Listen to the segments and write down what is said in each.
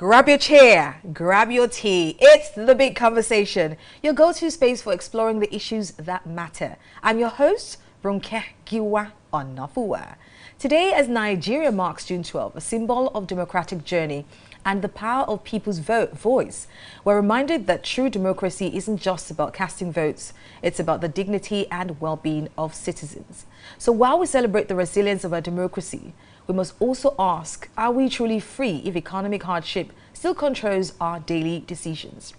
Grab your chair, grab your tea. It's The Big Conversation, your go-to space for exploring the issues that matter. I'm your host, Ronke Giwa Onafuwa. Today, as Nigeria marks June 12, a symbol of democratic journey and the power of people's voice, we're reminded that true democracy isn't just about casting votes, it's about the dignity and well-being of citizens. So while we celebrate the resilience of our democracy, we must also ask, are we truly free if economic hardship still controls our daily decisions?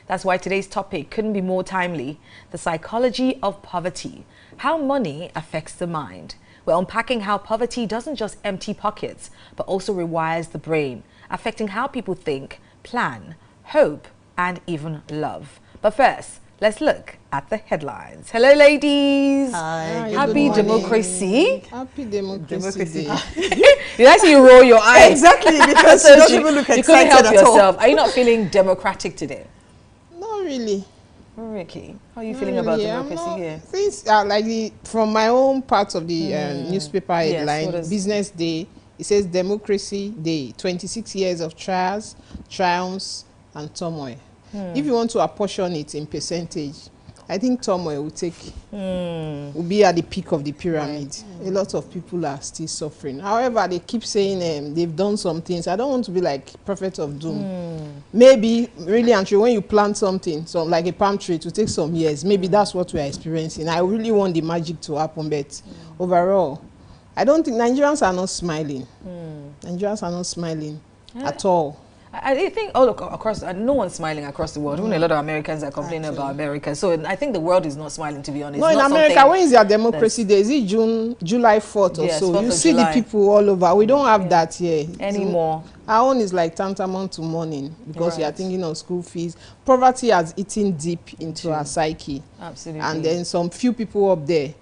That's why today's topic couldn't be more timely: the psychology of poverty, how money affects the mind. We're unpacking how poverty doesn't just empty pockets, but also rewires the brain, affecting how people think, plan, hope, and even love. But first, let's look at the headlines. Hello, ladies. Hi. Happy democracy. Happy democracy. Did I see you roll your eyes? Exactly, because you don't even look you excited couldn't help at yourself. all. Are you not feeling democratic today? Not really. Ricky, how are you feeling about democracy here? Things like from my own part of the newspaper headline, yes, Business Day, it says Democracy Day, 26 years of trials, triumphs, and turmoil. If you want to apportion it in percentage, I think turmoil will be at the peak of the pyramid. A lot of people are still suffering. However, they keep saying they've done some things. I don't want to be like prophet of doom. Maybe, really and truly, when you plant something, so like a palm tree, it will take some years. Maybe that's what we are experiencing. I really want the magic to happen, but overall, I don't think Nigerians are not smiling. Nigerians are not smiling at all. I think all across, no one's smiling across the world. Even a lot of Americans are complaining about America. So I think the world is not smiling, to be honest. No, in America, when is their democracy day? Is it July 4th or so? 4th You of see July. The people all over. We don't have that here Anymore. So our own is like tantamount to mourning because we are thinking of school fees. Poverty has eaten deep into our psyche. Absolutely. And then some few people up there,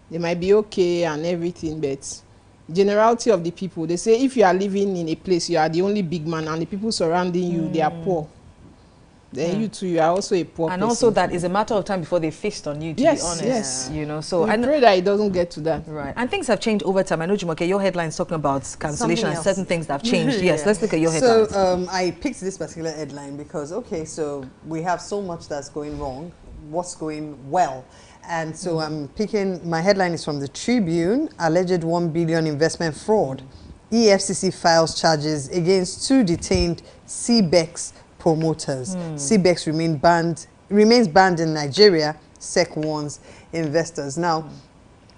they might be okay and everything, but generality of the people, they say if you are living in a place, you are the only big man and the people surrounding you, they are poor. Then you too, you are also a poor person. Also that is a matter of time before they feast on you, to be honest. Yes. You know, so I pray that it doesn't get to that. Right. And things have changed over time. I know, Jumoke, your headline's talking about cancellation and certain things that have changed. Yes, let's look at your headlines. So I picked this particular headline because, okay, so we have so much that's going wrong. What's going well? And so I'm picking, my headline is from the Tribune: alleged 1 billion investment fraud. EFCC files charges against 2 detained CBEX promoters. CBEX remains banned in Nigeria, SEC warns investors. Now,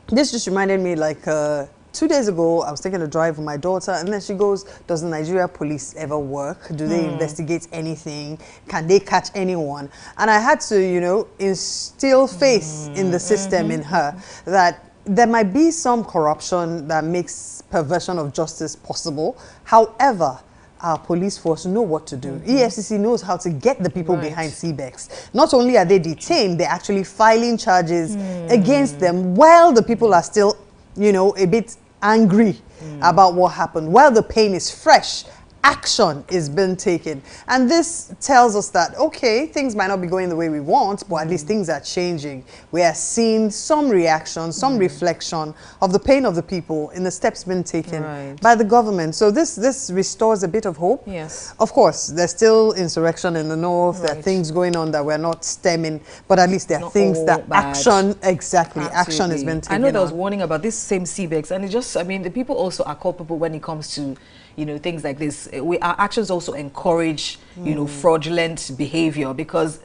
this just reminded me, like 2 days ago, I was taking a drive with my daughter, and then she goes, does the Nigeria police ever work? Do they investigate anything? Can they catch anyone? And I had to, you know, instill faith in the system in her, that there might be some corruption that makes perversion of justice possible. However, our police force know what to do. EFCC knows how to get the people behind CBEX. Not only are they detained, they're actually filing charges against them while the people are still, you know, a bit angry about what happened. While the pain is fresh, action is being taken. And this tells us that, okay, things might not be going the way we want, but at least things are changing. We are seeing some reaction, some reflection of the pain of the people in the steps being taken by the government. So this restores a bit of hope. Yes. Of course, there's still insurrection in the north. There are things going on that we're not stemming, but at least there are things that action has been taken. I know there was warning about this same CBEX, and it just, I mean, the people also are culpable when it comes to, you know, things like this. Our actions also encourage, you know, fraudulent behavior, because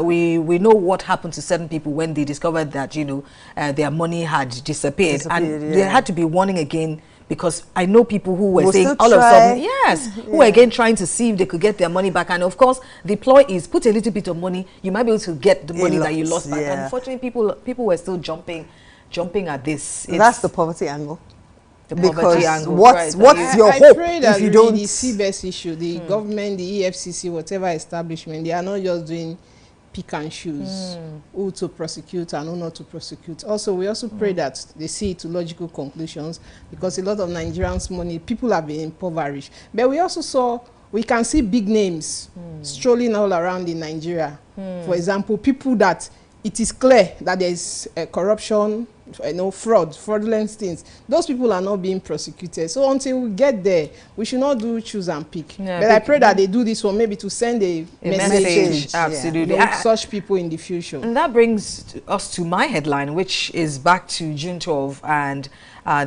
we know what happened to certain people when they discovered that, you know, their money had disappeared and there had to be warning again, because I know people who were saying all of a sudden, who were again trying to see if they could get their money back. And of course, the ploy is put a little bit of money, you might be able to get the money that you lost back. And unfortunately, people were still jumping at this. That's the poverty angle. Because what's your hope if you don't? The CBEX issue, the government, the EFCC, whatever establishment, they are not just doing pick and choose who to prosecute and who not to prosecute. Also, we also pray that they see it to logical conclusions, because a lot of Nigerians' money, people have been impoverished. But we also we can see big names strolling all around in Nigeria. For example, people that it is clear that there is corruption fraudulent things. Those people are not being prosecuted. So until we get there, we should not do choose and pick. Yeah, but I pray that they do this one maybe to send a message. Absolutely. Such people in the future. And that brings us to my headline, which is back to June 12, and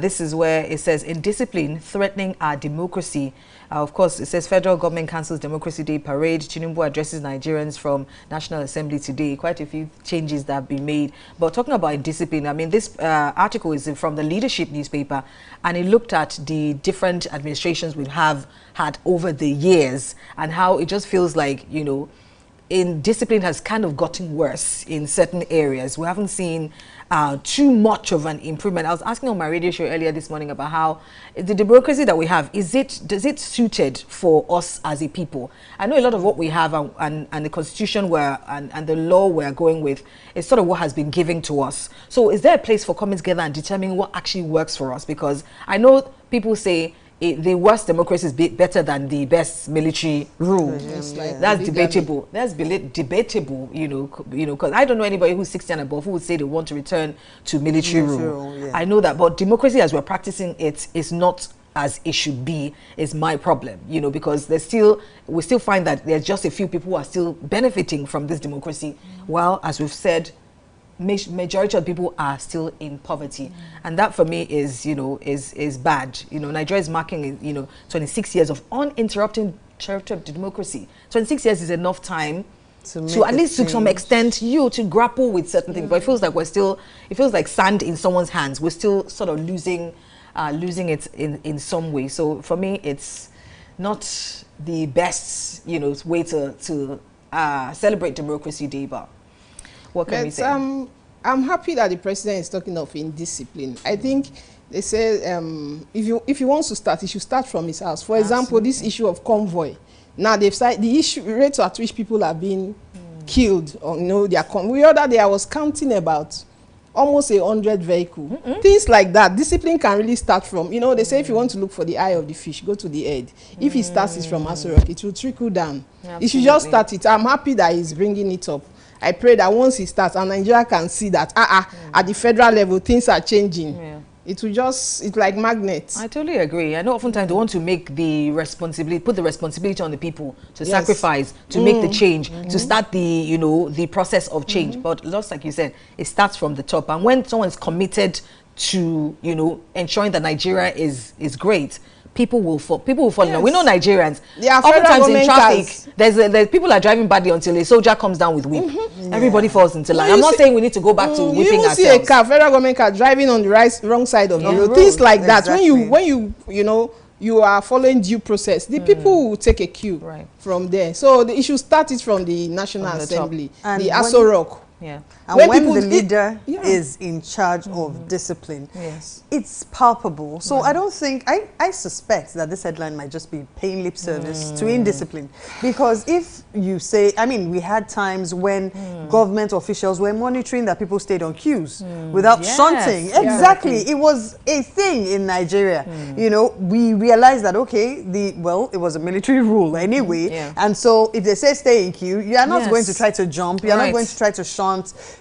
this is where it says, indiscipline threatening our democracy. Of course, it says federal government cancels Democracy Day parade. Tinubu addresses Nigerians from National Assembly today. Quite a few changes that have been made. But talking about indiscipline, I mean, this article is from the Leadership newspaper, and it looked at the different administrations we have had over the years and how it just feels like, you know, indiscipline has kind of gotten worse in certain areas. We haven't seen too much of an improvement. I was asking on my radio show earlier this morning about how the democracy that we have, does it suited for us as a people? I know a lot of what we have and the constitution and the law we're going with is sort of what has been given to us. So is there a place for coming together and determining what actually works for us? Because I know people say the worst democracy is better than the best military rule. That's debatable. That's debatable, you know, because I don't know anybody who's 60 and above who would say they want to return to military rule. Yeah. I know that, but democracy as we're practicing it is not as it should be, is my problem, you know, because we still find that there's just a few people who are still benefiting from this democracy, while, as we've said, majority of people are still in poverty, and that for me is, you know, is bad. You know, Nigeria is marking, you know, 26 years of uninterrupted democracy. 26 years is enough time to at least to some extent to grapple with certain things. But it feels like it feels like sand in someone's hands. We're still sort of losing it in some way. So for me, it's not the best, you know, way to celebrate Democracy Day, but what can we say? I'm happy that the president is talking of indiscipline. I think they say if he wants to start, he should start from his house. For example, this issue of convoy. Now they've said the rate at which people are being killed, or, you know, the other day I was counting about almost 100 vehicles. Things like that. Discipline can really start from, you know, they say if you want to look for the eye of the fish, go to the head. If it starts it from Asorok, it will trickle down. Absolutely. He should just start it. I'm happy that he's bringing it up. I pray that once he starts and Nigeria can see that at the federal level things are changing. Yeah. It will just, it's like magnets. I totally agree. I know oftentimes they want to make the responsibility, put the responsibility on the people to sacrifice, to make the change, to start the, you know, the process of change. But just like you said, it starts from the top. And when someone is committed to, you know, ensuring that Nigeria is great, people will fall in love. We know Nigerians. Oftentimes in traffic, there's people are driving badly until a soldier comes down with whip. Everybody falls into line. I'm not saying we need to go back to whipping ourselves. You see a car, federal government car driving on the wrong side of the road. Things like that. When you know you are following due process, the people will take a cue from there. So the issue started from the National Assembly, the Asorok. Yeah. And when the leader is in charge of discipline, it's palpable. So I don't think, I suspect that this headline might just be paying lip service to indiscipline. Because if you say, I mean, we had times when government officials were monitoring that people stayed on queues without shunting. Exactly. It was a thing in Nigeria. You know, we realized that, okay, it was a military rule anyway. And so if they say stay in queue, you are not going to try to jump. You are not going to try to shunt.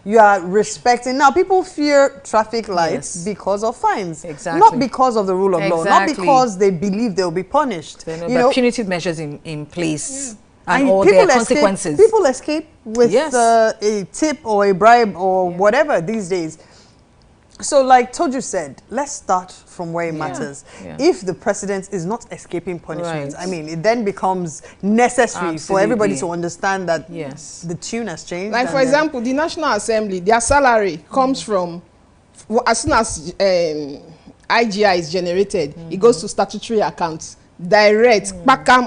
You are respecting. Now, people fear traffic lights because of fines. Not because of the rule of law. Not because they believe they'll be punished. You know, punitive measures in place. And all their consequences. People escape with a tip or a bribe or whatever these days. So like Toju said, let's start from where it matters. If the president is not escaping punishment, I mean, it then becomes necessary for everybody to understand that the tune has changed. Like, for example, the National Assembly, their salary comes from, as soon as IGI is generated, it goes to statutory accounts. Direct,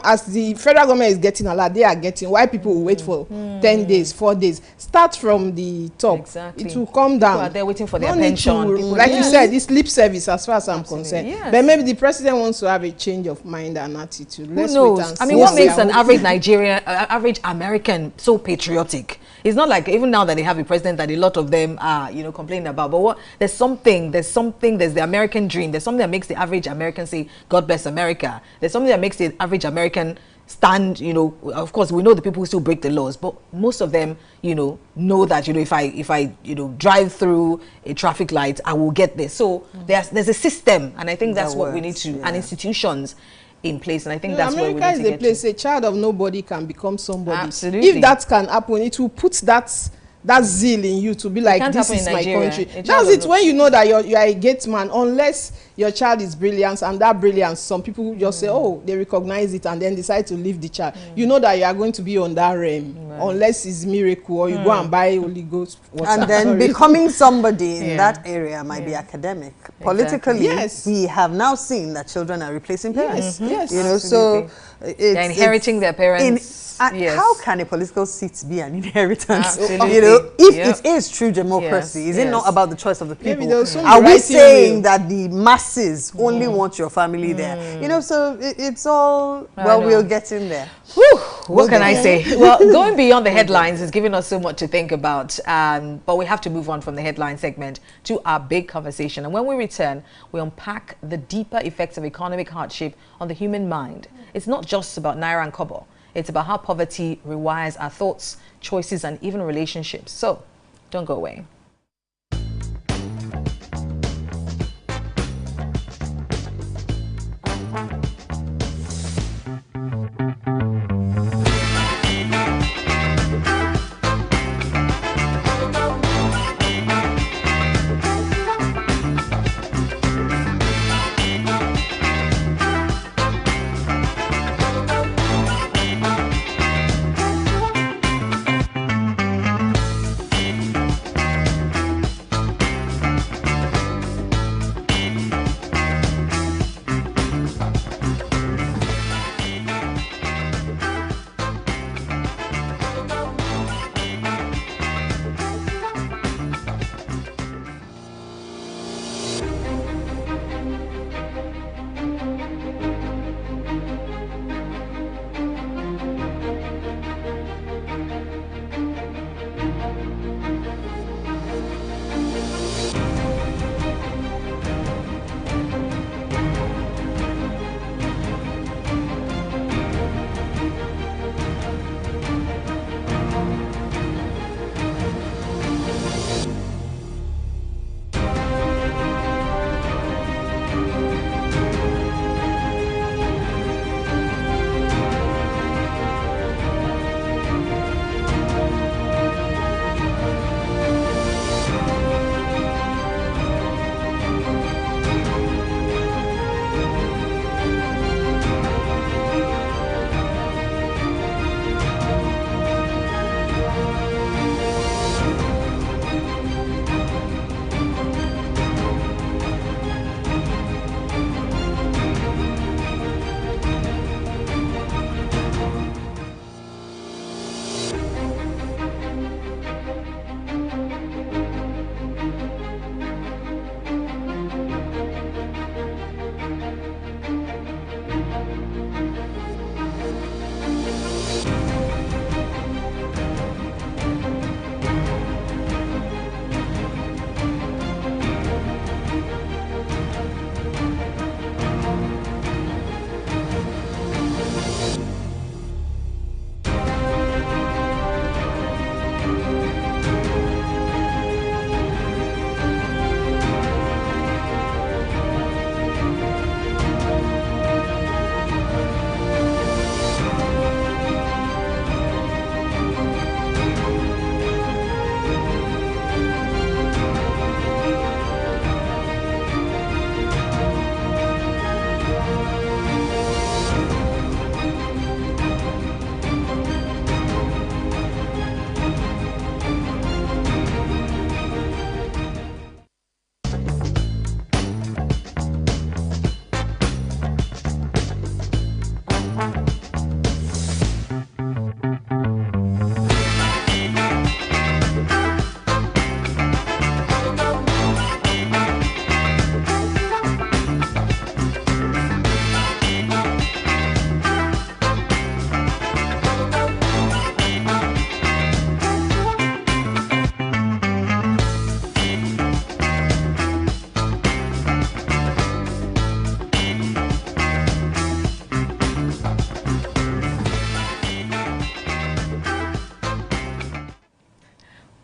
as the federal government is getting a lot, they are getting. Why people will wait for 10 days, 4 days? Start from the top. It will come down. People are there waiting for their pension. Like you said, this lip service, as far as I'm concerned. But maybe the president wants to have a change of mind and attitude. Who knows? I mean, what makes an average Nigerian, average American so patriotic? It's not like even now that they have a president that a lot of them are, you know, complaining about. But there's the American dream. There's something that makes the average American say, God bless America. There's something that makes the average American stand, you know, of course we know the people who still break the laws, but most of them, you know that, you know, if I you know, drive through a traffic light, I will get this. So there's a system, and I think that's what we need to, and institutions in place, and I think that's where we need to get to. America is the place a child of nobody can become somebody. Absolutely. If that can happen, it will put that zeal in you to be like, this is my country. That's it. When you know that you are a gate man, unless your child is brilliant, and that brilliance, some people just say, oh, they recognize it and then decide to leave the child. You know that you are going to be on that realm, unless it's miracle, or you go and buy Holy Ghost water. And then becoming somebody in that area might be academic. Politically, we have now seen that children are replacing parents. Yes. You know, so they're inheriting their parents. How can a political seat be an inheritance? Absolutely. You know, if it is true democracy, is it not about the choice of the people? Are we saying that the masses only want your family there? You know, so it's all, well, we'll get in there. Whew, what can I say? Well, going beyond the headlines is giving us so much to think about, but we have to move on from the headline segment to our big conversation. And when we return, we unpack the deeper effects of economic hardship on the human mind. It's not just about naira and kobo. It's about how poverty rewires our thoughts, choices, and even relationships. So, don't go away.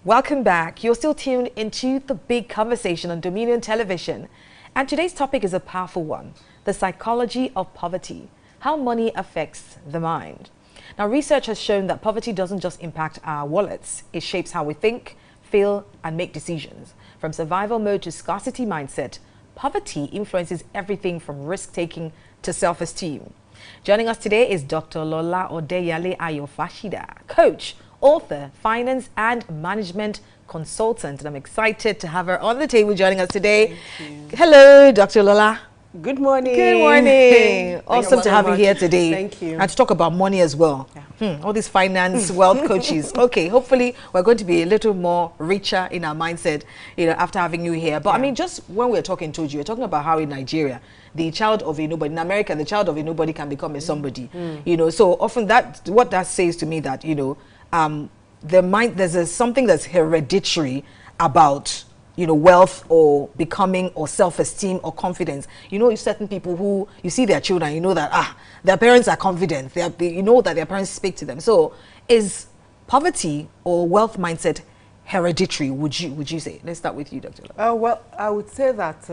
Welcome back. You're still tuned into The Big Conversation on Dominion Television. And today's topic is a powerful one: the psychology of poverty, how money affects the mind. Now, research has shown that poverty doesn't just impact our wallets. It shapes how we think, feel, and make decisions. From survival mode to scarcity mindset, poverty influences everything from risk-taking to self-esteem. Joining us today is Dr. Lola Odeyale Fasida, coach, author, finance and management consultant. And I'm excited to have her on the table joining us today. Hello, Dr. Lola. Good morning. Good morning. Awesome to have you here today. Thank you. And to talk about money as well. Yeah. All these finance, wealth coaches. Okay, hopefully we're going to be a little more richer in our mindset, after having you here. But I mean, just when we're talking to you, we're talking about how in Nigeria, the child of a nobody, in America, the child of a nobody can become a somebody. So often what that says to me that, there's something that's hereditary about wealth or becoming or self-esteem or confidence. Certain people who you see their children, that their parents are confident. That their parents speak to them. So is poverty or wealth mindset hereditary? Would you say? Let's start with you, Dr. Lola. Well, I would say that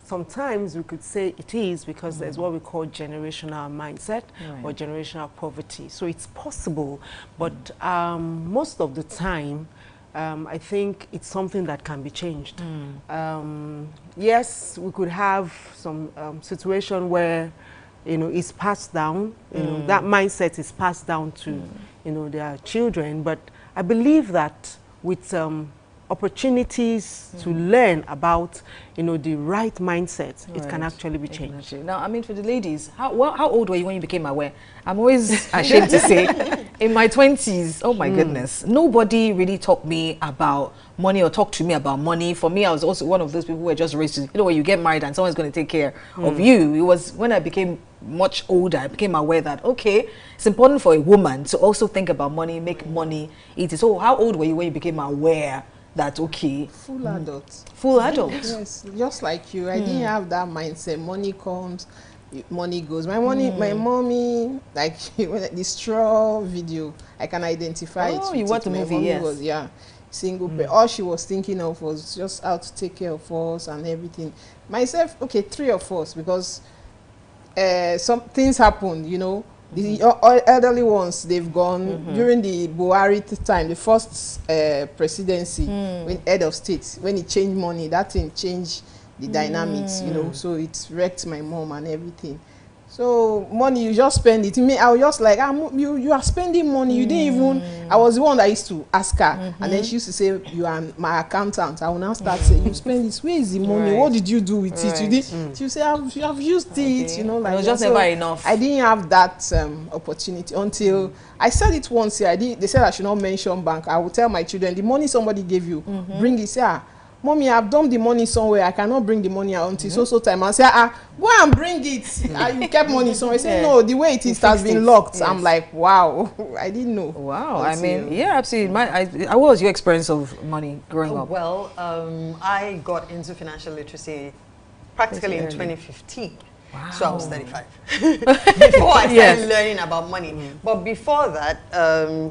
sometimes we could say it is because there's what we call generational mindset or generational poverty. So it's possible, but most of the time, I think it's something that can be changed. Yes, we could have some situation where, it's passed down, that mindset is passed down to, their children. But I believe that with opportunities to learn about, the right mindset, it can actually be changed. Exactly. Now, I mean, for the ladies, how old were you when you became aware? I'm always ashamed to say, in my 20s, oh my goodness, nobody really taught me about money or talked to me about money. For me, I was also one of those people who were just raised to, when you get married and someone's going to take care of you. It was when I became much older, I became aware that, okay, it's important for a woman to also think about money, make money, eat it. So how old were you when you became aware that, okay, full adult? Full adult. Yes, just like you. I didn't have that mindset. Money comes, money goes. My mommy, like the straw video, I can identify it. Oh, you watched the movie? Yes. Was, single parent. All she was thinking of was just how to take care of us and everything. Myself, okay, 3 of us, because some things happened, The elderly ones, they've gone during the Buhari time, the first presidency, when head of state, when he changed money, that thing changed the dynamics, so it wrecked my mom and everything. So money, you just spend it. I was just like, you are spending money. You didn't even. I was the one that used to ask her, and then she used to say, "You are my accountant." I will now start saying, "You spend this. Where is the money? What did you do with it? You did." She say, "I've used it." Like it was just never enough. I didn't have that opportunity until I said it once here. They said I should not mention bank. I will tell my children, the money somebody gave you, bring it. Say, Mommy, I've dumped the money somewhere. I cannot bring the money out until so time. I say, go and bring it. You kept money somewhere. Say, no, the way it is has been locked. Yes. I'm like, wow, I didn't know. Wow, I mean, yeah, absolutely. What was your experience of money growing up? Well, I got into financial literacy practically in 2015. Wow. So I was 35 before I started learning about money. But before that,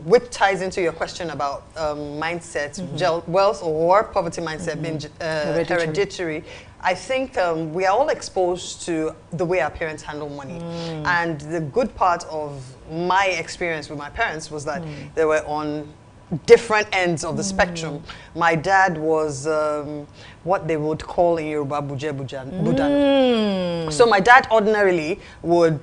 which ties into your question about mindset, wealth or poverty mindset being hereditary, I think we are all exposed to the way our parents handle money. And the good part of my experience with my parents was that they were on different ends of the spectrum. My dad was what they would call in Yoruba Budan. So my dad ordinarily would,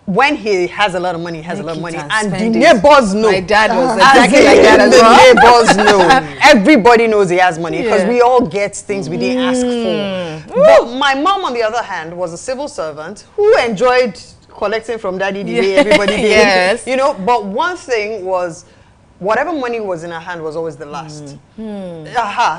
when he has a lot of money, he has a lot of money, and the neighbors know. My dad was exactly like that as well. The neighbors know. Everybody knows he has money because we all get things we didn't ask for. But my mom, on the other hand, was a civil servant who enjoyed collecting from daddy the way everybody did. But one thing was, whatever money was in her hand was always the last.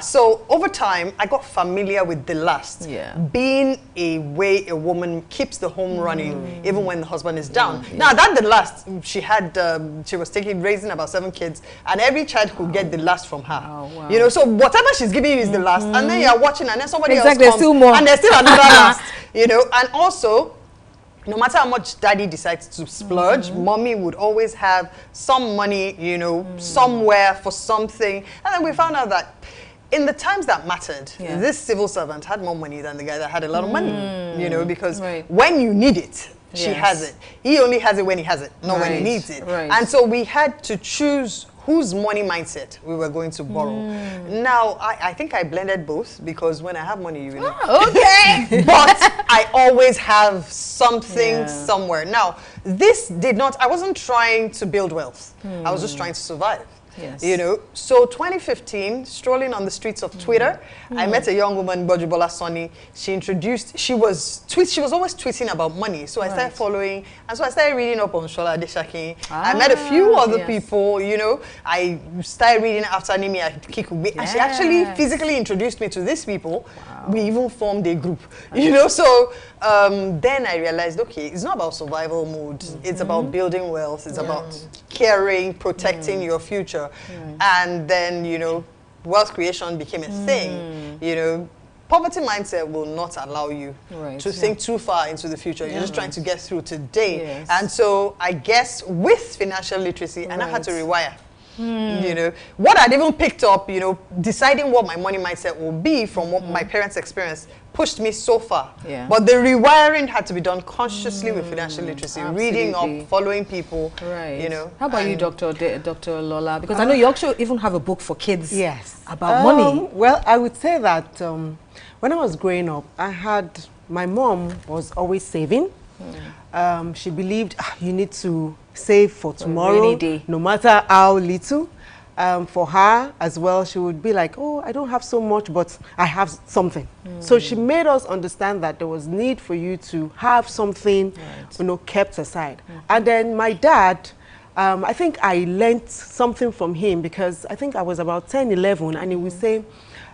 So over time, I got familiar with the last. Being a way a woman keeps the home running, even when the husband is down. Now that the last, she was raising about 7 kids, and every child could get the last from her. So whatever she's giving you is the last, and then you're watching, and then somebody else comes, and there's still another last. And also, no matter how much daddy decides to splurge, mommy would always have some money, you know, somewhere for something. And then we found out that in the times that mattered, this civil servant had more money than the guy that had a lot of money, you know, because when you need it, she has it. He only has it when he has it, not when he needs it. And so we had to choose whose money mindset we were going to borrow. Now, I think I blended both, because when I have money, you know. Okay. But I always have something somewhere. Now, this did not, I wasn't trying to build wealth. I was just trying to survive. Yes. You know, so 2015, strolling on the streets of Twitter, I met a young woman, Bojubola Sonny. She introduced, she was always tweeting about money. So I started following, and so I started reading up on Shola Adeshaki. I met a few other people, you know. I started reading after Nimi Kikubi, and she actually physically introduced me to these people. We even formed a group, you know. So then I realized, okay, it's not about survival mode. It's about building wealth. It's about caring, protecting your future. And then, you know, wealth creation became a thing. You know, poverty mindset will not allow you to think too far into the future. You're just trying to get through today. And so I guess with financial literacy, and I had to rewire. You know, what I'd even picked up, you know, deciding what my money mindset will be from what my parents' experience pushed me so far. But the rewiring had to be done consciously with financial literacy, reading up, following people. You know. How about you, Dr. Lola? Because I know you also even have a book for kids about money. Well, I would say that when I was growing up, my mom was always saving. She believed you need to save for tomorrow, no matter how little. For her as well, she would be like, oh, I don't have so much, but I have something. So she made us understand that there was need for you to have something, you know, kept aside. And then my dad, I think I learned something from him, because I think I was about 10, 11, and he would say,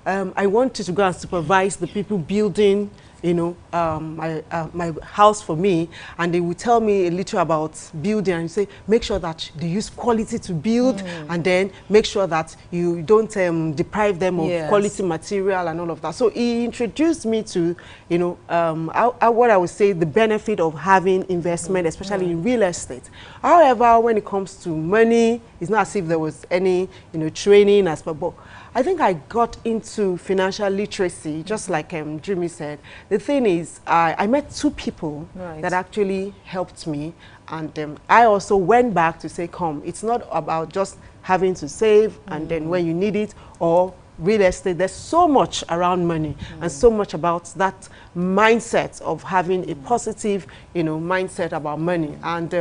I wanted to go and supervise the people building, you know, my house for me, and they would tell me a little about building, and say, make sure that they use quality to build, and then make sure that you don't deprive them of quality material and all of that. So he introduced me to, you know, what I would say the benefit of having investment, especially in real estate. However, when it comes to money, it's not as if there was any, you know, training as well, but I think I got into financial literacy, just like Jimmy said. The thing is, I met two people that actually helped me, and I also went back to say, come, it's not about just having to save and then when you need it, or real estate. There's so much around money and so much about that mindset of having a positive, you know, mindset about money. And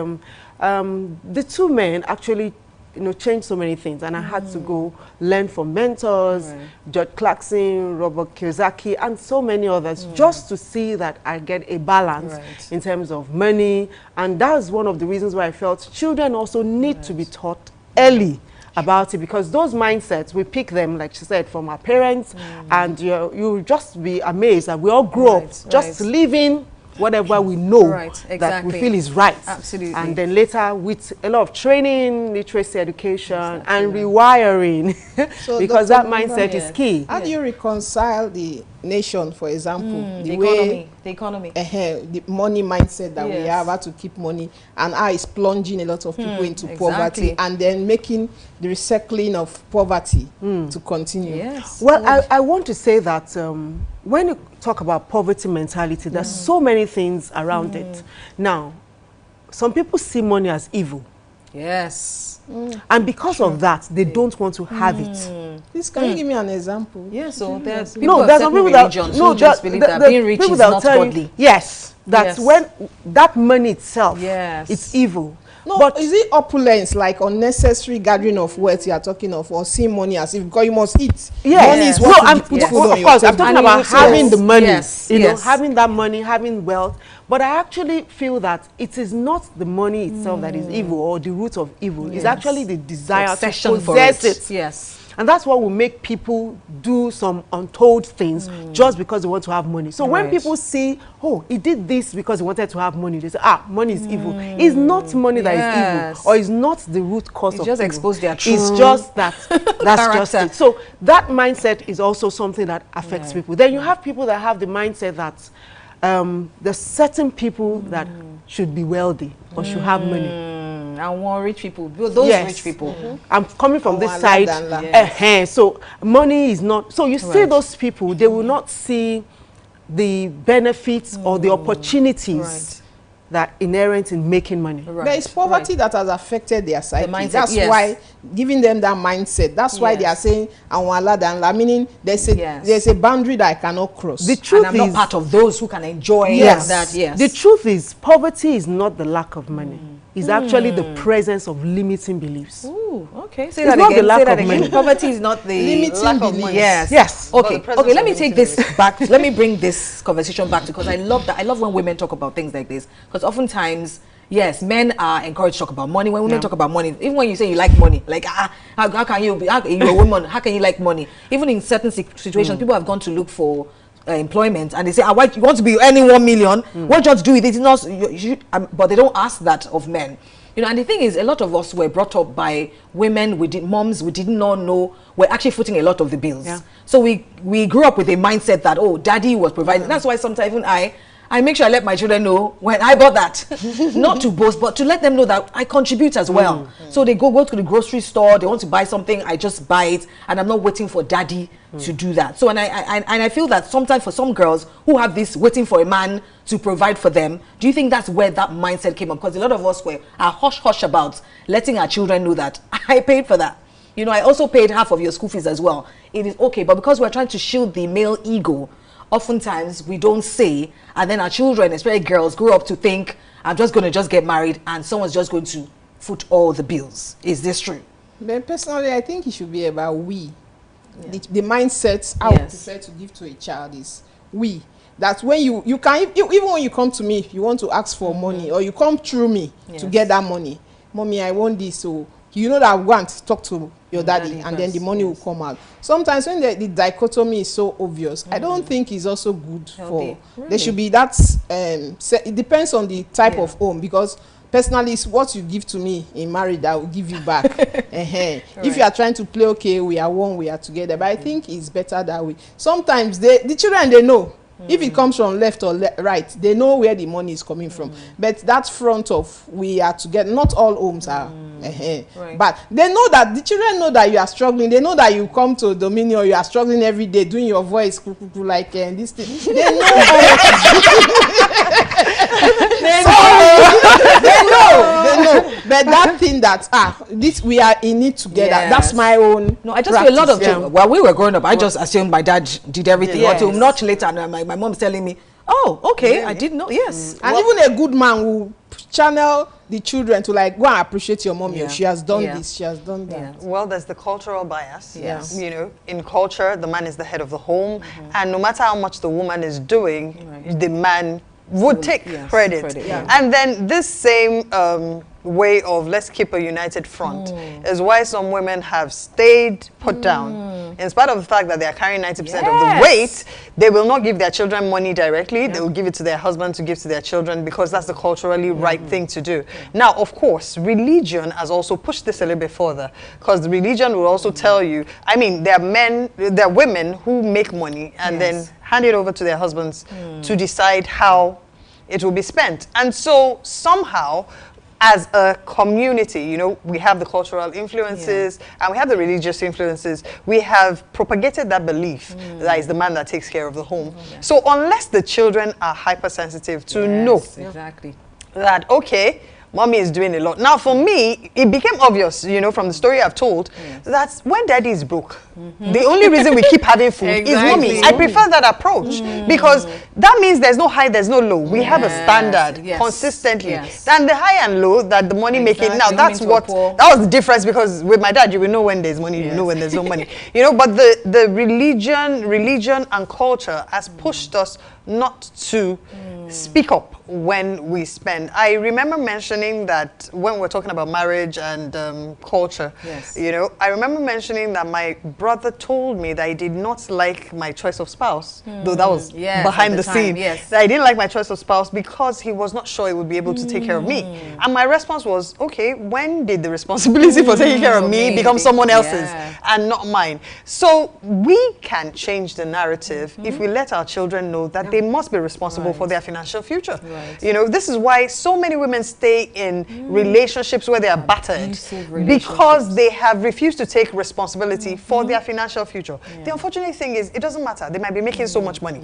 the two men actually, you know, changed so many things, and I had to go learn from mentors, George Clarkson, Robert Kiyosaki, and so many others, just to see that I get a balance in terms of money. And that's one of the reasons why I felt children also need to be taught early about it, because those mindsets, we pick them, like she said, from our parents, and you'll just be amazed that we all grow up just living whatever we know that we feel is right. Absolutely. And then later with a lot of training, literacy education, and rewiring, so because that mindset is key. How do you reconcile the nation, for example, the economy, the money mindset that we have, how to keep money, and how it's plunging a lot of people into poverty, and then making the recycling of poverty to continue? Well, I want to say that when you talk about poverty mentality, there's so many things around it. Now, some people see money as evil. And because of that, they don't want to have it. Please, can you give me an example? So there's people there's some people that just believe that being rich is not godly. That's when that money itself, it's evil. No, but is it opulence, like unnecessary gathering of wealth you are talking of, or seeing money as if God, you must eat? Money is what you put food on your table. Of course, I'm talking about having the money, you know, having that money, having wealth. But I actually feel that it is not the money itself that is evil, or the root of evil. It's actually the desire to possess it. And that's what will make people do some untold things just because they want to have money. So when people see, oh, he did this because he wanted to have money, they say, money is evil. It's not money that is evil, or it's not the root cause of evil. Just expose their true It's just that, that's just it. So that mindset is also something that affects people. Then you have people that have the mindset that there's certain people that should be wealthy or should have money. I want rich people, those rich people. I'm coming from this side. Yes. So money is not, so you see those people, they will not see the benefits or the opportunities that inherent in making money. There is poverty that has affected their psyche. Mindset, that's why giving them that mindset. That's why they are saying "Anwala," meaning there's a boundary that I cannot cross. The truth and I'm not part of those who can enjoy that. Yes. The truth is, poverty is not the lack of money. It's actually the presence of limiting beliefs. Ooh, okay. Say that again. Say that again. Poverty is not the limiting lack of beliefs. money. Yes. Yes. Okay. Okay. Let me take this back. Let me bring this conversation back because I love that. I love when women talk about things like this because oftentimes, yes, men are encouraged to talk about money. When women talk about money, even when you say you like money, like how can you be? You're a woman. How can you like money? Even in certain situations, people have gone to look for employment and they say, why you want to be earning 1 million? What do you want to do with it? It's not, but they don't ask that of men. You know, and the thing is, a lot of us were brought up by women, moms we did not know were actually footing a lot of the bills. Yeah. So we grew up with a mindset that, oh, daddy was providing. That's why sometimes even I make sure I let my children know when I bought that. Not to boast, but to let them know that I contribute as well. So they go to the grocery store, they want to buy something, I just buy it, and I'm not waiting for daddy to do that. So, and I feel that sometimes for some girls who have this waiting for a man to provide for them, do you think that's where that mindset came up? Because a lot of us are hush-hush about letting our children know that I paid for that. You know, I also paid half of your school fees as well. It is okay, but because we're trying to shield the male ego, oftentimes we don't say, and then our children, especially girls, grow up to think, I'm just going to get married and someone's just going to foot all the bills. Is this true? Then personally, I think it should be about we. The mindset I would prefer to give to a child is we. That when you can, even when you come to me, you want to ask for money or you come through me to get that money. Mommy, I want this, so you know that I want to talk to your daddy and then the money will come out. Sometimes when the dichotomy is so obvious, I don't think it's also good for. There should be that. It depends on the type of home, because personally it's what you give to me in marriage that will give you back. If you are trying to play, okay, we are one, we are together, but I think it's better that way. Sometimes the children, they know. If it comes from left or right, they know where the money is coming from. But that front of we are together, not all homes are. But they know that, the children know that you are struggling. They know that you come to Dominion, you are struggling every day, doing your voice like this thing. They know. They know. But that thing that, this we are in it together. That's my own. No, I just feel a lot of children. While we were growing up, I just assumed my dad did everything. Until much later, and my mom's telling me, oh, okay, I didn't know. Yes. And even a good man will channel the children to like, go and appreciate your mommy. She has done this, she has done that. Well, there's the cultural bias. You know, in culture, the man is the head of the home, and no matter how much the woman is doing, the man would take credit. And then this same way of let's keep a united front is why some women have stayed put down. In spite of the fact that they are carrying 90% of the weight, they will not give their children money directly. They will give it to their husband to give to their children, because that's the culturally right thing to do. Now, of course, religion has also pushed this a little bit further, because the religion will also tell you, I mean, there are women who make money and then hand it over to their husbands to decide how it will be spent. And so somehow, as a community, you know, we have the cultural influences and we have the religious influences. We have propagated that belief that it's the man that takes care of the home. So unless the children are hypersensitive to know that, okay, mommy is doing a lot. Now, for me, it became obvious, you know, from the story I've told, that when daddy is broke, the only reason we keep having food is mommy. I prefer that approach because that means there's no high, there's no low. We have a standard consistently. Then the high and low that the money making. Now, that's what, that was the difference, because with my dad, you will know when there's money, you know when there's no money. You know, but the religion and culture has pushed us not to speak up when we spend. I remember mentioning that when we're talking about marriage and culture, you know, I remember mentioning that my brother told me that he did not like my choice of spouse, though that was behind the scene. That I didn't like my choice of spouse because he was not sure he would be able to take care of me. And my response was, okay, when did the responsibility for taking care of me become someone else's? and not mine. So we can change the narrative if we let our children know that they must be responsible for their financial future. You know, this is why so many women stay in relationships where they are battered, because they have refused to take responsibility for their financial future. The unfortunate thing is, it doesn't matter. They might be making so much money.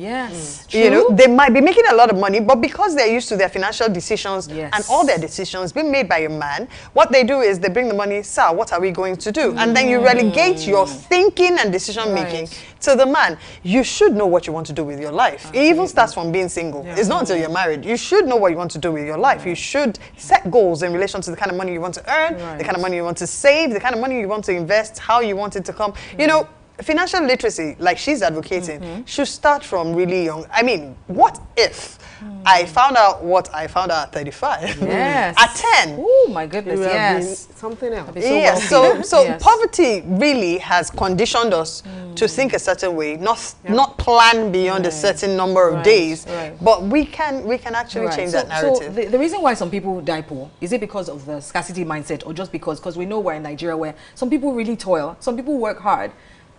You know, they might be making a lot of money, but because they're used to their financial decisions and all their decisions being made by a man, what they do is they bring the money, sir, what are we going to do? And then you relegate your thinking and decision making to the man. You should know what you want to do with your life. It even starts from being single. It's not until you're married. You should know what you want to do with your life. You should set goals in relation to the kind of money you want to earn, the kind of money you want to save, the kind of money you want to invest, how you want it to come. You know, financial literacy, like she's advocating, should start from really young. I mean, what if I found out what I found out at 35? At 10? Oh my goodness, yes. Something else. So poverty really has conditioned us to think a certain way, not plan beyond a certain number of days, but we can actually change that narrative. So the reason why some people die poor, is it because of the scarcity mindset, or just because we know we're in Nigeria where some people really toil, some people work hard,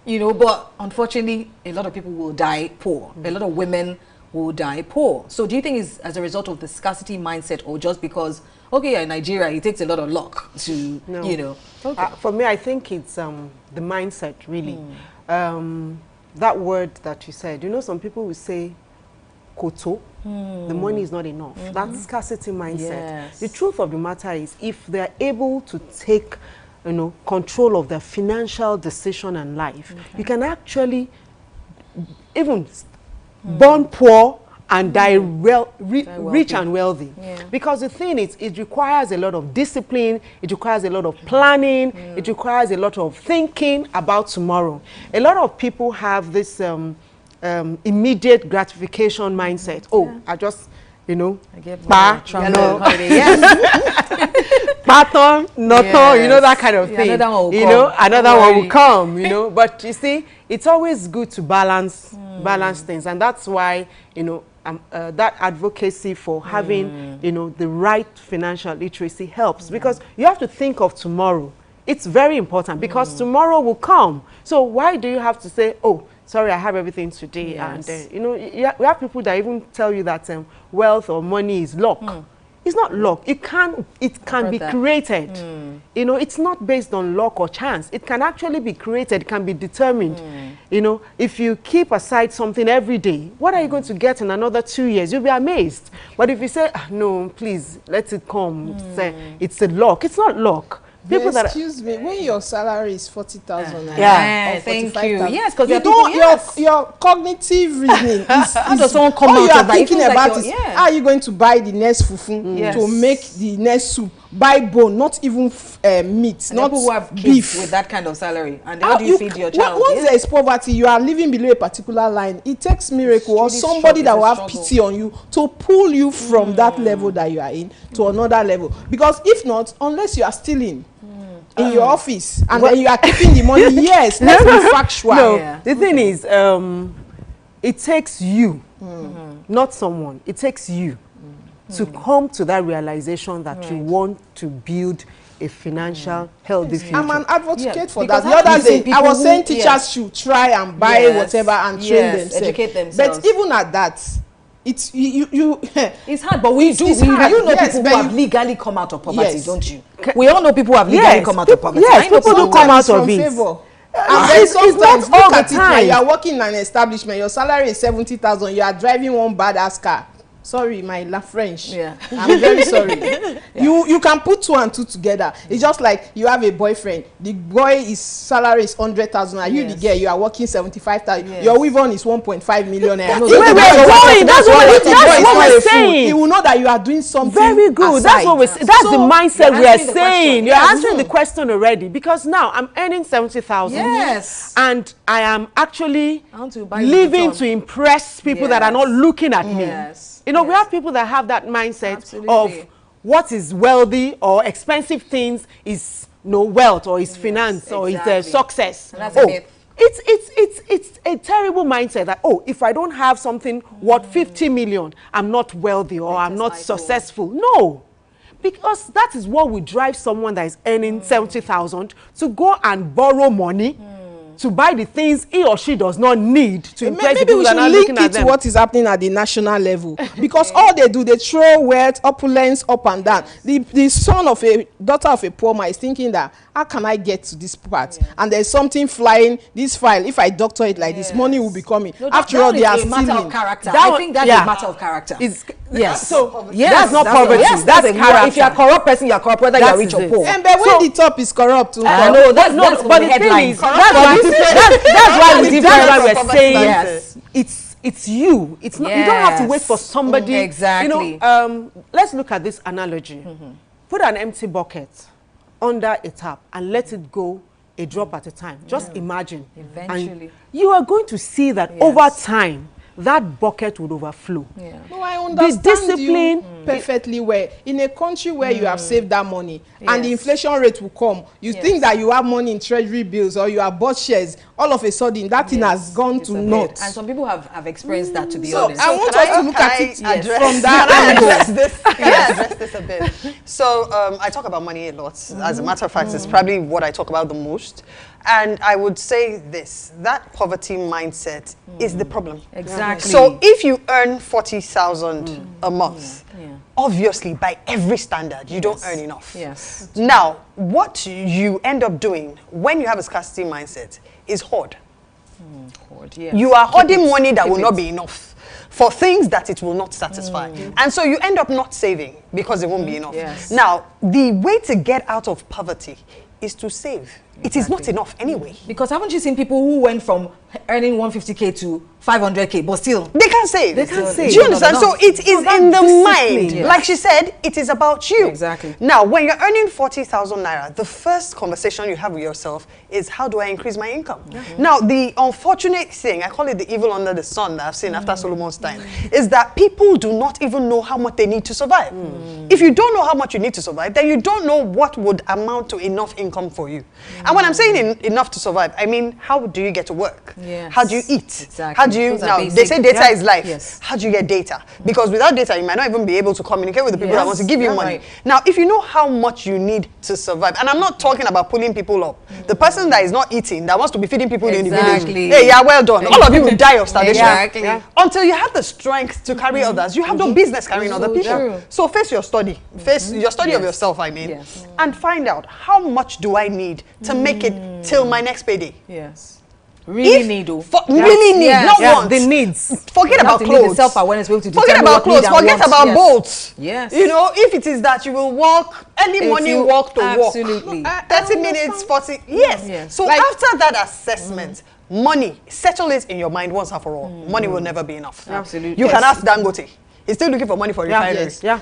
you know, but unfortunately a lot of people will die poor. A lot of women will die poor. So do you think it's as a result of the scarcity mindset, or just because, okay, in Nigeria it takes a lot of luck to, you know? For me, I think it's the mindset, really. That word that you said, you know, some people will say, koto, the money is not enough. That's scarcity mindset. The truth of the matter is, if they're able to take, you know, control of their financial decision and life, you can actually even born poor and die rich and wealthy. Because the thing is, it requires a lot of discipline, it requires a lot of planning, it requires a lot of thinking about tomorrow. A lot of people have this immediate gratification mindset. I just, you know, pattern, you know, that kind of thing. Another one will come, you know. But you see, it's always good to balance things, and that's why, you know, that advocacy for having, you know, the right financial literacy helps, because you have to think of tomorrow. It's very important, because tomorrow will come. So why do you have to say, oh, sorry, I have everything today? And you know, we have people that even tell you that wealth or money is luck. It's not luck. It can be created. You know, it's not based on luck or chance. It can actually be created. It can be determined. You know, if you keep aside something every day, what are you going to get in another 2 years? You'll be amazed. But if you say, no, please, let it come, it's a luck. It's not luck. People that excuse me, when your salary is 40,000, thank you. Yes, because your cognitive reasoning is how does someone come all out you are of that? thinking about is how are you going to buy the next fufu to make the next soup? Buy bone, not even meat, and not people who have beef. Kids with that kind of salary, and how do you feed your child? Once there is poverty, you are living below a particular line. It takes miracle or somebody that will have pity on you to pull you from that level that you are in to another level. Because if not, unless you are stealing in your office and then you are keeping the money, yes, let's be factual. No, the thing is, it takes you, not someone. It takes you to come to that realization that you want to build a financial healthy future. I'm an advocate for that. The other day, I was saying teachers should try and buy whatever and train themselves. Educate themselves. But even at that, it's it's hard, but we do. You know, people who have legally come out of poverty, don't you? We all know people who have legally come out of poverty. Yes, people do come out of it. And then sometimes not all the time. You are working in an establishment, your salary is 70,000, you are driving one badass car. Sorry, my French. I'm very sorry. You can put 2 and 2 together. It's just like you have a boyfriend. The boy, his salary is 100,000. And you, the girl, you are working 75,000. Your weave on is 1.5 million. That's what we're saying. He will know that you are doing something. Very good. Aside. That's what we're saying. That's the mindset we are saying. You're answering the question already, because now I'm earning 70,000. Yes. And I am actually living to impress people that are not looking at me. Yes. You know, we have people that have that mindset of what is wealthy or expensive things is wealth or is finance or is success. And that's a myth. It's a terrible mindset that, if I don't have something worth 50 million, I'm not wealthy or I'm not successful. No. Because that is what will drive someone that is earning 70,000 to go and borrow money to buy the things he or she does not need to impress Maybe people we that should are link looking at it to them. what is happening at the national level, because all they do, they throw wealth, opulence up and down. The son of a daughter of a poor man is thinking that, how can I get to this part? And there's something flying, this file, if I doctor it like this, money will be coming. No, After all, they are is a matter stealing. of character. That I think that's yeah. a matter of character. Yes. So That's not poverty. That's character. If you're a corrupt person, you're corrupt, whether That you're rich is or it. poor. And but when So- the top is corrupt, No, that's No, from but the the thing headline. is, that's why we're saying Yes. it's you. It's not. You don't have to wait for somebody. Exactly. You know, let's look at this analogy. Put an empty bucket under a tap and let it go a drop at a time. Just imagine. Eventually. And you are going to see that over time, that bucket would overflow. Yeah. No, I understand discipline- you perfectly well. In a country where you have saved that money and the inflation rate will come, you think that you have money in treasury bills or you have bought shares, all of a sudden that thing has gone to naught. And some people have experienced that, to be So honest. I want us to look at it from Can that I angle. address this? Can I address this a bit? So I talk about money a lot. As a matter of fact, it's probably what I talk about the most. And I would say this, that poverty mindset is the problem. Exactly. So if you earn 40,000 a month, obviously by every standard, you don't earn enough. Yes. Now, what you end up doing when you have a scarcity mindset is hoard. You are hoarding money that will not be enough for things that it will not satisfy. And so you end up not saving because it won't be enough. Yes. Now, the way to get out of poverty is to save. It is not enough anyway. Because haven't you seen people who went from earning 150K to 500K, but still They can't save. They can't save. Do you understand? So it is that in the discipline. mind. Yes. Like she said, it is about you. Exactly. Now, when you're earning 40,000 naira, the first conversation you have with yourself is, how do I increase my income? Now, the unfortunate thing, I call it the evil under the sun that I've seen after Solomon's time, is that people do not even know how much they need to survive. If you don't know how much you need to survive, then you don't know what would amount to enough income for you. And when I'm saying enough to survive, I mean, how do you get to work? Yes. How do you eat? Exactly. How do you, Those are now, basic. they say data Yeah. is life. Yes. How do you get data? Because without data, you might not even be able to communicate with the people that Yes, want to give you you're money. right. Now, if you know how much you need to survive, and I'm not talking about pulling people up. The person that is not eating, that wants to be feeding people in the village. Exactly. Hey, yeah, well done. All of you will die of starvation. Exactly. Yeah. Until you have the strength to carry others, you have no business carrying other people. true. So face your study. Face your study of yourself, I mean. Yes. And find out, how much do I need to make it till my next payday? Yes. Really If- need. Really need, not want. The needs. Forget about clothes. Self-awareness, be able to Forget determine about what need clothes. and Forget want. about Yes. bolts. Yes. You know, if it is that you will walk early If morning, you- walk to absolutely. walk. 30 minutes, 40. Yes. Yes. So Like- after that assessment, money, settle it in your mind once and for all. Money will never be enough. Absolutely. You can Yes. ask Dangote. He's still looking for money for refinery. Yes. Yeah.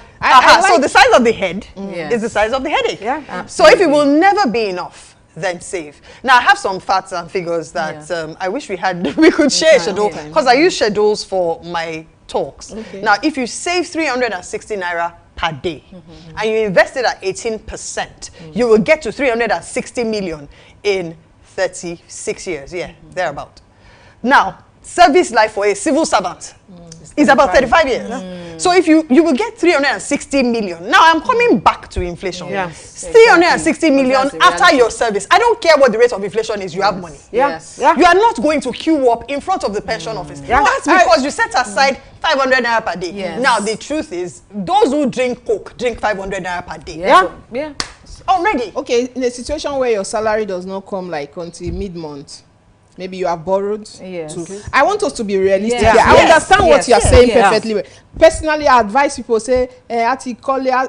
So the size of the head Yes. is the size of the headache. Yeah. So if it will never be enough, then save. Now I have some facts and figures that I wish we had. We could share schedule, because I use schedules for my talks. Now, if you save 360 naira per day and you invest it at 18%, you will get to 360 million in 36 years. Yeah, thereabout. Now, service life for a civil servant is about 35 years. So if you will get 360 million. Now I'm coming back to inflation. Yes. 360 million That's the after reality. your service. I don't care what the rate of inflation is, you have money. Yeah. Yes. Yeah. You are not going to queue up in front of the pension office. Yeah. That's because you set aside 500 naira per day. Yes. Now the truth is, those who drink Coke drink 500 naira per day. Yeah. Yeah. Already. Okay, in a situation where your salary does not come like until mid-month, maybe you have borrowed. Yes. I want us to be realistic. Yes. here. I Yes. understand what Yes. you are Yes. saying Yes. perfectly well. Personally, I advise people, say,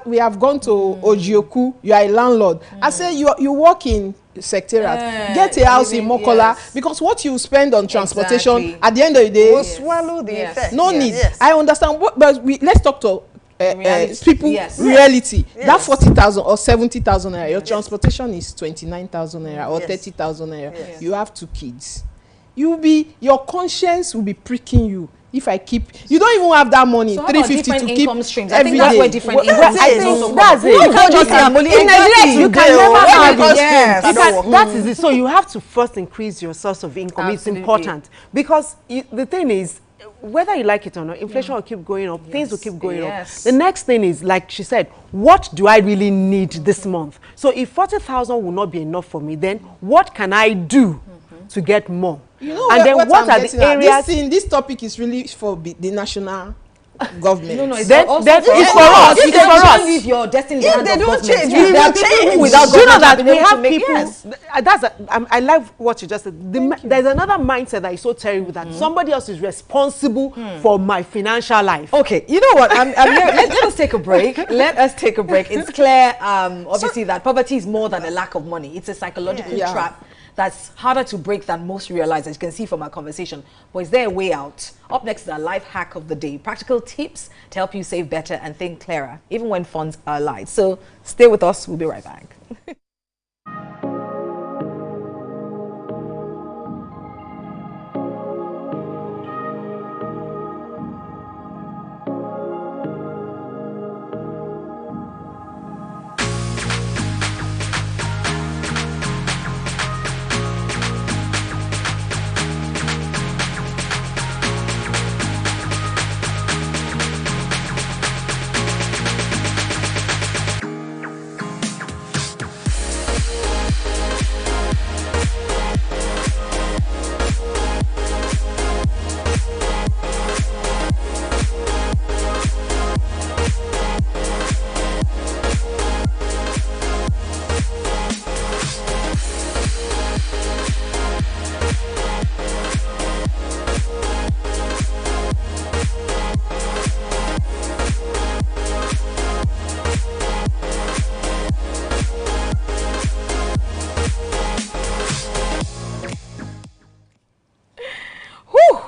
we have gone to Ojioku, you are a landlord. I say, you work in secretariat, get a house in Mokola, yes. because what you spend on transportation, Exactly. at the end of the day, Will swallow the Yes. effect. no Yes. need. Yes. I understand, but let's talk to Reality. people, Yes. reality. Yes. That 40,000 or 70,000 naira, your transportation is 29,000 naira or Yes. 30,000 naira. Yes. You have 2 kids. Your conscience will be pricking you. If I keep, you don't even have that money, So how about 350 different to keep income streams? I every think that's day. where different Well, income that's streams it. also come. That's it. You You can't just say I'm only in Nigeria You today, can never have because it. Yes. I don't work. That is it. So you have to first increase your source of income. Absolutely. It's important because the thing is, whether you like it or not, inflation will keep going up. Things will keep going Yes. up. The next thing is, like she said, what do I really need this month? So if 40,000 will not be enough for me, then what can I do to get more. You know, and then what are the areas? This topic is really for the national government. No, it's then, also then for it's us. for us. If It's they for don't us. leave your destiny in the If hands they of don't government, change, yes, we there are will people change. without Do you know government that have been we able to have make- people? yes. I love what you just said. There's another mindset that is so terrible that somebody else is responsible for my financial life. Okay, you know what? I'm here. Let us take a break. Let us take a break. It's clear, obviously, that poverty is more than a lack of money. It's a psychological Yeah. trap that's harder to break than most realize, as you can see from our conversation. But is there a way out? Up next is our life hack of the day. Practical tips to help you save better and think clearer, even when funds are light. So stay with us. We'll be right back.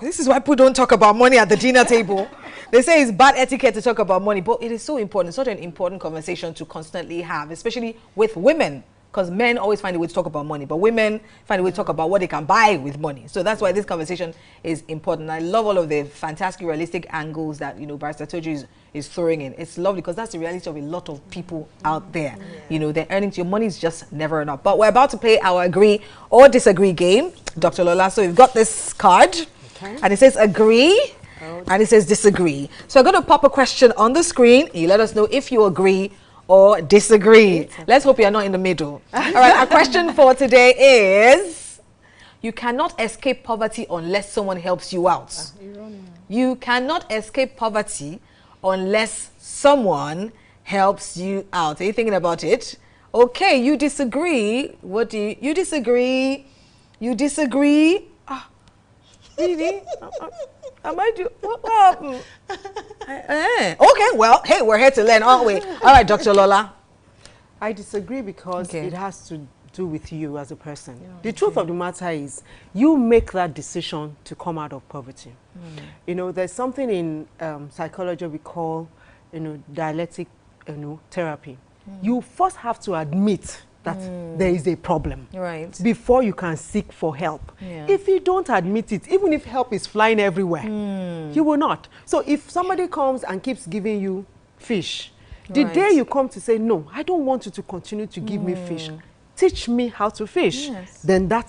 This is why people don't talk about money at the dinner table. They say it's bad etiquette to talk about money, but it is so important. It's such an important conversation to constantly have, especially with women, because men always find a way to talk about money, but women find a way to talk about what they can buy with money. So that's why this conversation is important. I love all of the fantastic, realistic angles that, you know, Barrister Toji is throwing in. It's lovely because that's the reality of a lot of people out there. You know, their earnings, your money is just never enough. But we're about to play our agree or disagree game, Dr. Lola. So we've got this card. Okay. And it says agree, and it says disagree. So I'm going to pop a question on the screen. You let us know if you agree or disagree. Let's hope you're not in the middle. All right, our question for today is, you cannot escape poverty unless someone helps you out. You cannot escape poverty unless someone helps you out. Are you thinking about it? Okay, you disagree. What do you disagree? You disagree? Really? Am I do what happened? Okay, well, hey, we're here to learn, aren't we? All right, Dr. Lola. I disagree because it has to do with you as a person. The truth of the matter is, you make that decision to come out of poverty. You know, there's something in psychology we call, you know, dialectic, you know, therapy. You first have to admit that there is a problem before you can seek for help. If you don't admit it, even if help is flying everywhere, you will not. So if somebody comes and keeps giving you fish, the day you come to say, no, I don't want you to continue to give me fish, teach me how to fish, then that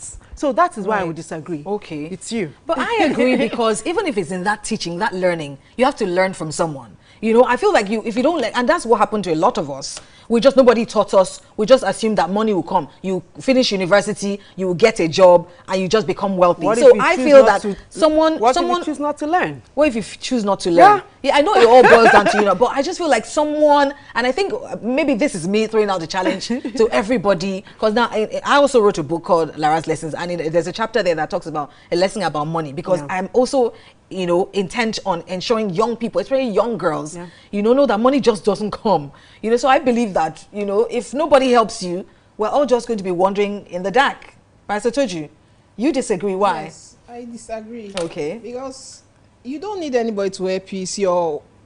is why I would disagree. Okay. It's you. But I agree, because even if it's in that teaching, that learning, you have to learn from someone. You know, I feel like if you don't, and that's what happened to a lot of us. Nobody taught us. We just assumed that money will come. You finish university, you will get a job, and you just become wealthy. So I feel that someone if you choose not to learn? What if you choose not to learn? Yeah, I know it all boils down to, you know, but I just feel like someone, and I think maybe this is me throwing out the challenge to everybody, because now I also wrote a book called Lara's Lessons, and there's a chapter there that talks about a lesson about money, because I'm also, you know, intent on ensuring young people, especially young girls, you know that money just doesn't come. You know, so I believe that, you know, if nobody helps you, we're all just going to be wandering in the dark. Pastor Toji, you disagree. Why? Yes, I disagree. Okay. Because you don't need anybody to help you. It's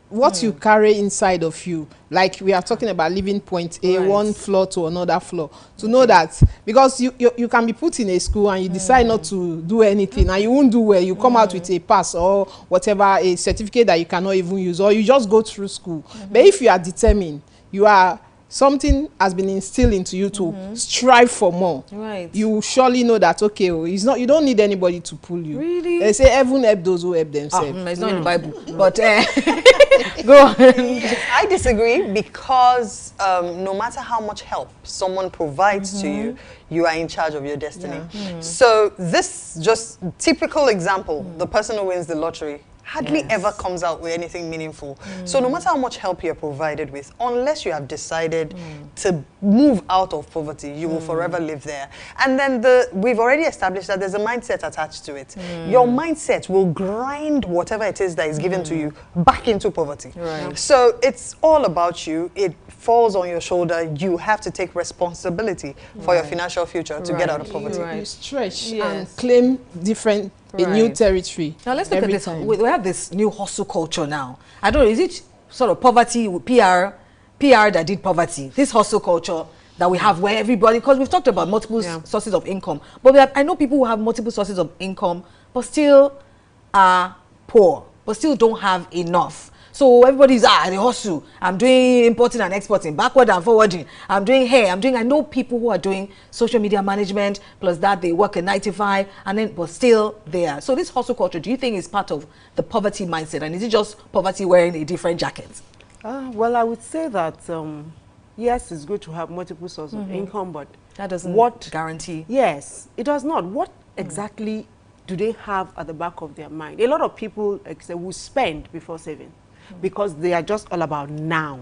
what you carry inside of you. Like we are talking about leaving point A, one floor to another floor. To know that, because you can be put in a school and you decide not to do anything and you won't do well. You come out with a pass or whatever, a certificate that you cannot even use, or you just go through school. But if you are determined, you are something has been instilled into you to strive for more, Right. you surely know that, okay, oh, it's not, you don't need anybody to pull you. Really? They say heaven help those who help themselves. It's not in the Bible, but go on. I disagree because no matter how much help someone provides to you, you are in charge of your destiny. So this just typical example, the person who wins the lottery hardly ever comes out with anything meaningful. So no matter how much help you're provided with, unless you have decided to move out of poverty, you will forever live there. And then we've already established that there's a mindset attached to it. Your mindset will grind whatever it is that is given to you back into poverty. Right. So it's all about you. It falls on your shoulder. You have to take responsibility for your financial future to get out of poverty. You stretch and Yes. claim different, a new Right. territory. Now let's look at every this. time. We have this new hustle culture now. I don't know, is it sort of poverty with PR that did poverty? This hustle culture that we have where everybody, because we've talked about multiple sources of income, but I know people who have multiple sources of income but still are poor, but still don't have enough. So everybody's, they hustle. I'm doing importing and exporting, backward and forwarding. I'm doing hair. I know people who are doing social media management, plus that they work a 9 to 5, and then, but still there. So this hustle culture, do you think is part of the poverty mindset? And is it just poverty wearing a different jacket? Well, I would say that, yes, it's good to have multiple sources of income, but That doesn't guarantee. Yes, it does not. What exactly do they have at the back of their mind? A lot of people, like say, will spend before saving because they are just all about now.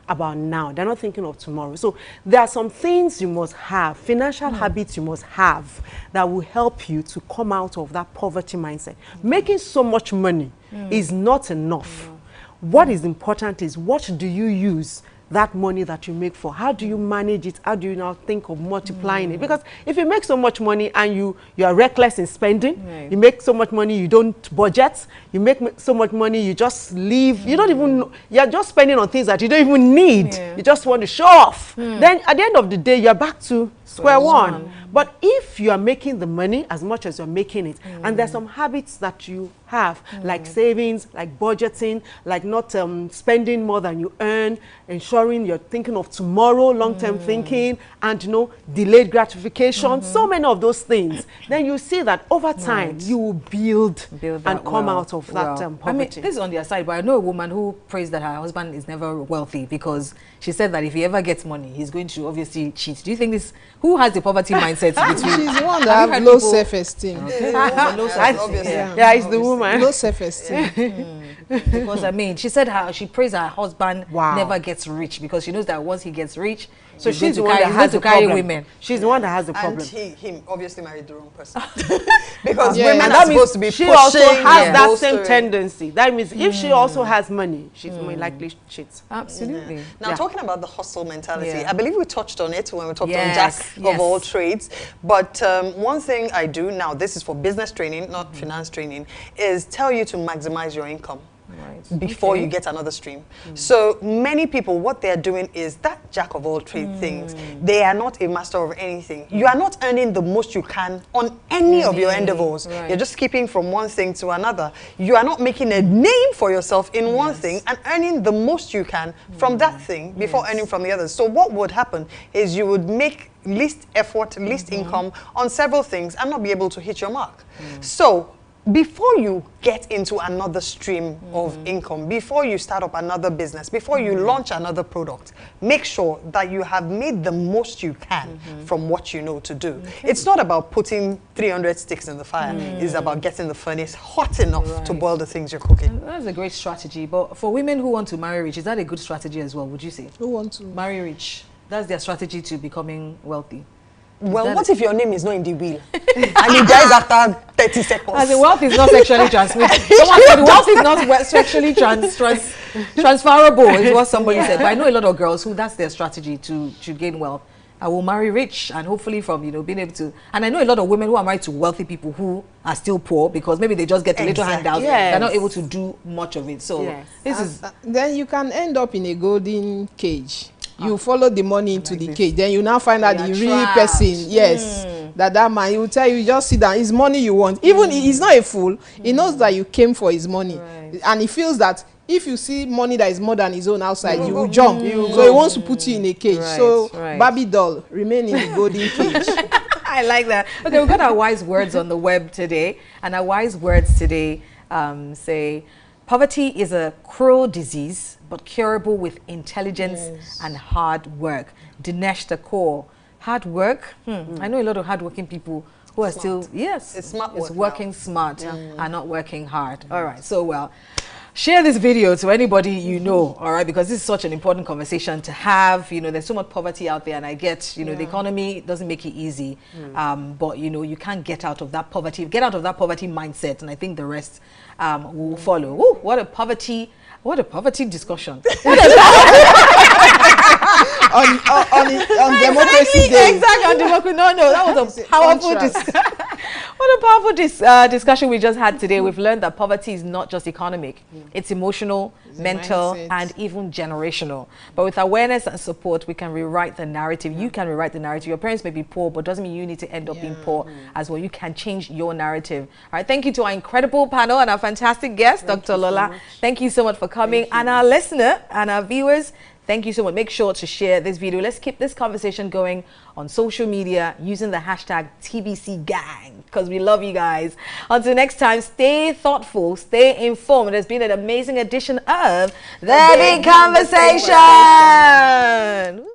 They're not thinking of tomorrow. So there are some things you must have, financial habits you must have that will help you to come out of that poverty mindset. Making so much money is not enough. What is important is, what do you use that money that you make for? How do you manage it? How do you now think of multiplying it? Because if you make so much money and you are reckless in spending, you make so much money you don't budget, you make so much money you just leave, you don't even know, you're just spending on things that you don't even need. You just want to show off. Then at the end of the day, you're back to square one. But if you are making the money as much as you're making it, and there's some habits that you have, like savings, like budgeting, like not spending more than you earn, ensuring you're thinking of tomorrow, long-term thinking, and delayed gratification, so many of those things, then you see that over time you will build and come out of that poverty. I mean, this is on their side, but I know a woman who prays that her husband is never wealthy because she said that if he ever gets money, he's going to obviously cheat. Do you think this, who has the poverty mindset between? She's the one that have low self-esteem. Okay. Yeah, it's the woman. Low self-esteem. Because I mean, she said she prays her husband never gets rich because she knows that once he gets rich, so she's the going one that has to the carry problem. women. She's the one that has the problem. And him obviously married the wrong person. Because Yeah, women and are that supposed to be She pushing also has and that same bolstering. tendency. That means if she also has money, she's more likely to cheat. Absolutely. Now, talking about the hustle mentality, Yeah. I believe we touched on it when we talked on Yes, Jack of all trades. But one thing I do, now this is for business training, not finance training, is tell you to maximize your income. Before you get another stream. So many people, what they're doing is that jack of all trade things. They are not a master of anything. You are not earning the most you can on any of your endeavors. You're just skipping from one thing to another. You are not making a name for yourself in one thing and earning the most you can from that thing before earning from the others. So what would happen is you would make least effort, least income on several things and not be able to hit your mark. So before you get into another stream of income, before you start up another business, before you launch another product, make sure that you have made the most you can from what you know to do. It's not about putting 300 sticks in the fire. It's about getting the furnace hot enough to boil the things you're cooking. That's a great strategy. But for women who want to marry rich, is that a good strategy as well, would you say? Who want to Marry rich. That's their strategy to becoming wealthy. Well, what if your name is not in the will and he dies after 30 seconds? As in, wealth is not sexually transmitted. Someone said wealth is not sexually transferable, is what somebody said. But I know a lot of girls who that's their strategy to gain wealth. I will marry rich, and hopefully from being able to. And I know a lot of women who are married to wealthy people who are still poor because maybe they just get a little handout. They're not able to do much of it. So this is then you can end up in a golden cage. You follow the money into the cage, then you now find out the real person. That man, he will tell you, just sit down, it's money you want. Even he's not a fool, he knows that you came for his money, and he feels that if you see money that is more than his own outside, you will jump. So he wants to put you in a cage. So Barbie doll, remain in the golden cage. I like that. Okay, we've got our wise words on the web today, and our wise words today say, poverty is a cruel disease, but curable with intelligence and hard work. Dinesh Thakur, hard work. I know a lot of hardworking people who are still, it's smart work working now. smart and not working hard. All right, so well, share this video to anybody you know, all right, because this is such an important conversation to have. You know, there's so much poverty out there, and I get, you know, the economy doesn't make it easy, but you know, you can't get out of that poverty, mindset, and I think the rest will follow. Ooh, what a poverty discussion. on democracy day. Exactly, on democracy. No, that was a powerful what a powerful discussion we just had today. We've learned that poverty is not just economic, it's emotional, mental, and even generational. But with awareness and support, we can rewrite the narrative. You can rewrite the narrative. Your parents may be poor, but doesn't mean you need to end up being poor as well. You can change your narrative. All right, thank you to our incredible panel and our fantastic guest, Dr. Lola. Thank you so much for coming. And our listener and our viewers, thank you so much. Make sure to share this video. Let's keep this conversation going on social media using the hashtag TBCGang, because we love you guys. Until next time, stay thoughtful, stay informed. It has been an amazing edition of The Big Conversation.